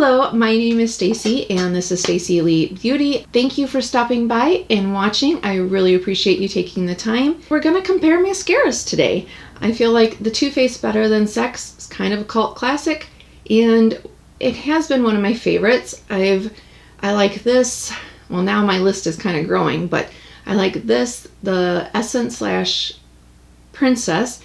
Hello, my name is Stacy and this is Staci Elite Beauty. Thank you for stopping by and watching. I really appreciate you taking the time. We're gonna compare mascaras today. I feel like the Too Faced Better Than Sex is kind of a cult classic and it has been one of my favorites. I like this. Well, now my list is kind of growing, but I like this, the Essence Lash Princess,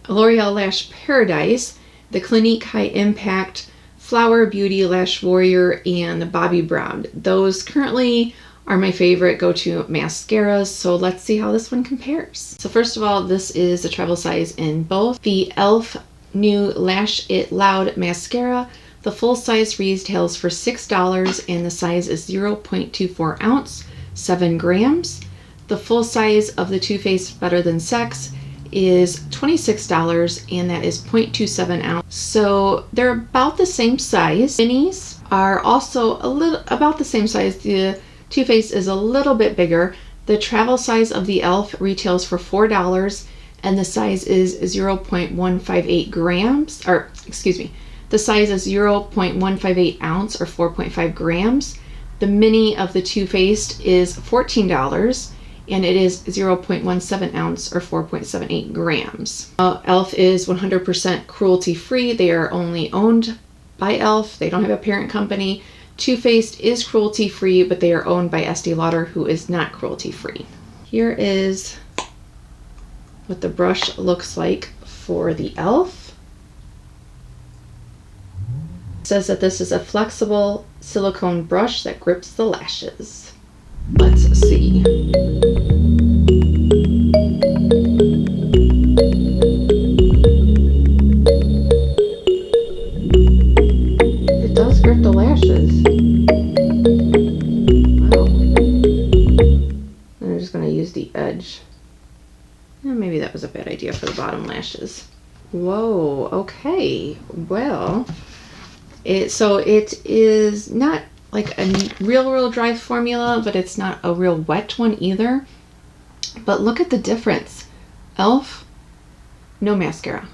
L'Oreal Lash Paradise, the Clinique High Impact Flower Beauty Lash Warrior, and the Bobbi Brown. Those currently are my favorite go-to mascaras, so let's see how this one compares. So first of all, this is the travel size in both. The Elf New Lash It Loud Mascara. The full size retails for $6 and the size is 0.24 ounce, 7 grams. The full size of the Too Faced Better Than Sex is $26 and that is 0.27 ounce. So they're about the same size. Minis are also about the same size. The Too Faced is a little bit bigger. The travel size of the Elf retails for $4 and the size is 0.158 grams, or excuse me, the size is 0.158 ounce or 4.5 grams. The mini of the Too Faced is $14 and it is 0.17 ounce or 4.78 grams. Elf is 100% cruelty free. They are only owned by Elf. They don't have a parent company. Too Faced is cruelty free, but they are owned by Estee Lauder, who is not cruelty free. Here is what the brush looks like for the Elf. It says that this is a flexible silicone brush that grips the lashes. Let's see. It does grip the lashes. Wow. I'm just going to use the edge. Maybe that was a bad idea for the bottom lashes. Whoa, okay. Well, it is not like a real dry formula, but it's not a real wet one either. But look at the difference. Elf, no mascara.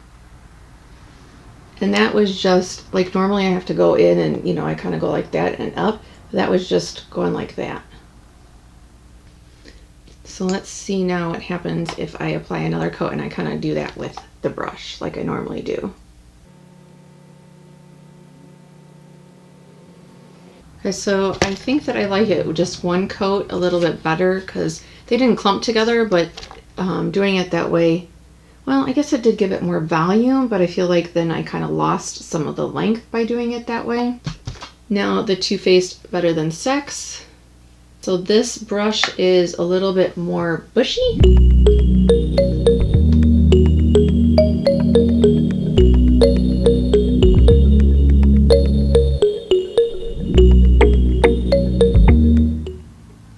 And that was just like, normally I have to go in and, you know, I kind of go like that and up. But that was just going like that. So let's see now what happens if I apply another coat and I kind of do that with the brush like I normally do. Okay, so I think that I like it with just one coat a little bit better because they didn't clump together, but doing it that way, well, I guess it did give it more volume, but I feel like then I kind of lost some of the length by doing it that way. Now the Too Faced Better Than Sex. So this brush is a little bit more bushy.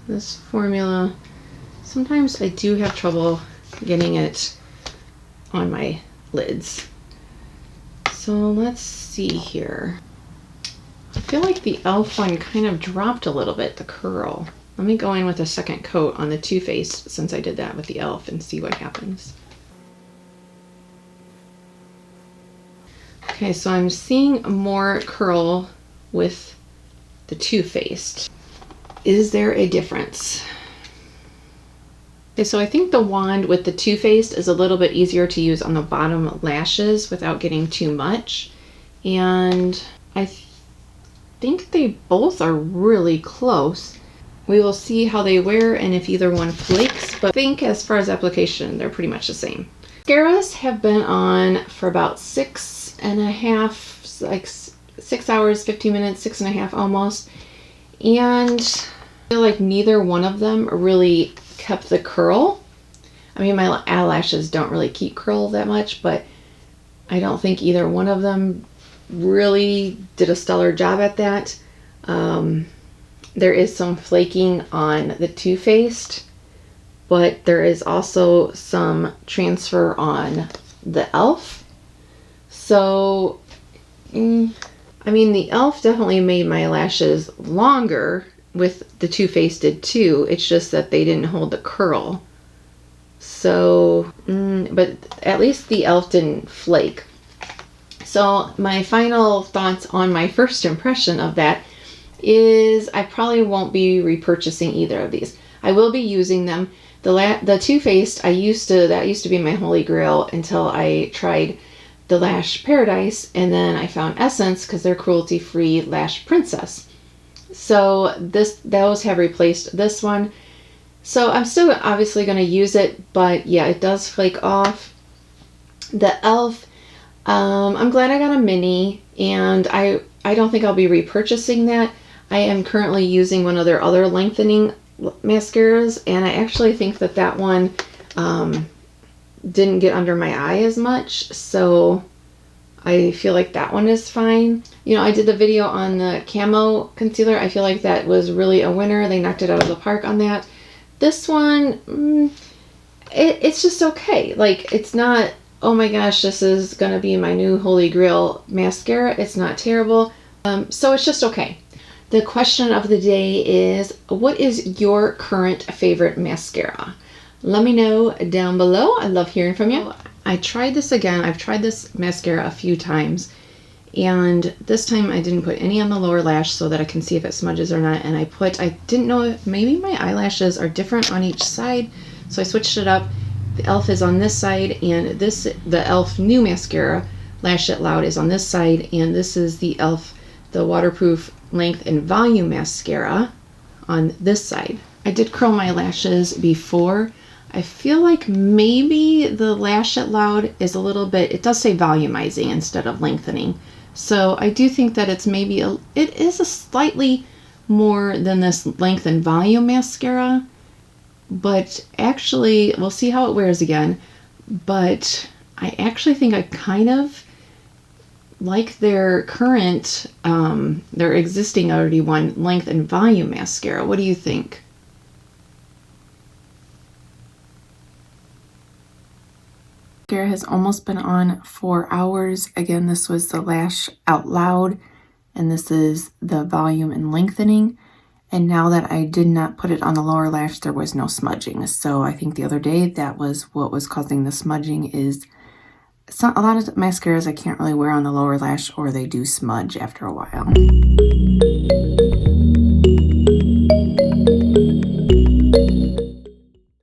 This formula, sometimes I do have trouble getting it on my lids. So let's see here. I feel like the Elf one kind of dropped a little bit, the curl. Let me go in with a second coat on the Too Faced since I did that with the Elf and see what happens. Okay, so I'm seeing more curl with the Too Faced. Is there a difference? Okay, so I think the wand with the Too Faced is a little bit easier to use on the bottom lashes without getting too much. And I think they both are really close. We will see how they wear and if either one flakes, but I think as far as application, they're pretty much the same. Mascaras have been on for about 6.5, like 6 hours, 15 minutes, 6.5 almost. And I feel like neither one of them really kept the curl. I mean, my eyelashes don't really keep curl that much, but I don't think either one of them really did a stellar job at that. There is some flaking on the Too Faced, but there is also some transfer on the Elf. So, I mean, the Elf definitely made my lashes longer, with the Too Faced did too. It's just that they didn't hold the curl. So, but at least the Elf didn't flake. So my final thoughts on my first impression of that is I probably won't be repurchasing either of these. I will be using them. The Too Faced, that used to be my holy grail until I tried the Lash Paradise, and then I found Essence because they're cruelty-free Lash Princess. So those have replaced this one. So I'm still obviously going to use it, but yeah, it does flake off. The Elf, I'm glad I got a mini, and I don't think I'll be repurchasing that. I am currently using one of their other lengthening mascaras, and I actually think that one didn't get under my eye as much, so I feel like that one is fine. You know, I did the video on the camo concealer. I feel like that was really a winner. They knocked it out of the park on that. This one, it's just okay. Like, it's not, oh my gosh, this is gonna be my new holy grail mascara. It's not terrible. So it's just okay. The question of the day is, what is your current favorite mascara? Let me know down below. I love hearing from you. I tried this again. I've tried this mascara a few times, and this time I didn't put any on the lower lash so that I can see if it smudges or not. And I didn't know if maybe my eyelashes are different on each side, so I switched it up. The Elf is on this side, and the Elf new mascara, Lash It Loud, is on this side, and this is the Elf, the waterproof length and volume mascara, on this side. I did curl my lashes before. I feel like maybe the Lash It Loud is a little bit, it does say volumizing instead of lengthening. So I do think that it's maybe, it is a slightly more than this length and volume mascara, but actually, we'll see how it wears again. But I actually think I kind of like their current, their existing already one length and volume mascara. What do you think? Mascara has almost been on 4 hours. Again, this was the Lash Out Loud, and this is the volume and lengthening. And now that I did not put it on the lower lash, there was no smudging. So I think the other day that was what was causing the smudging. Is a lot of mascaras I can't really wear on the lower lash, or they do smudge after a while.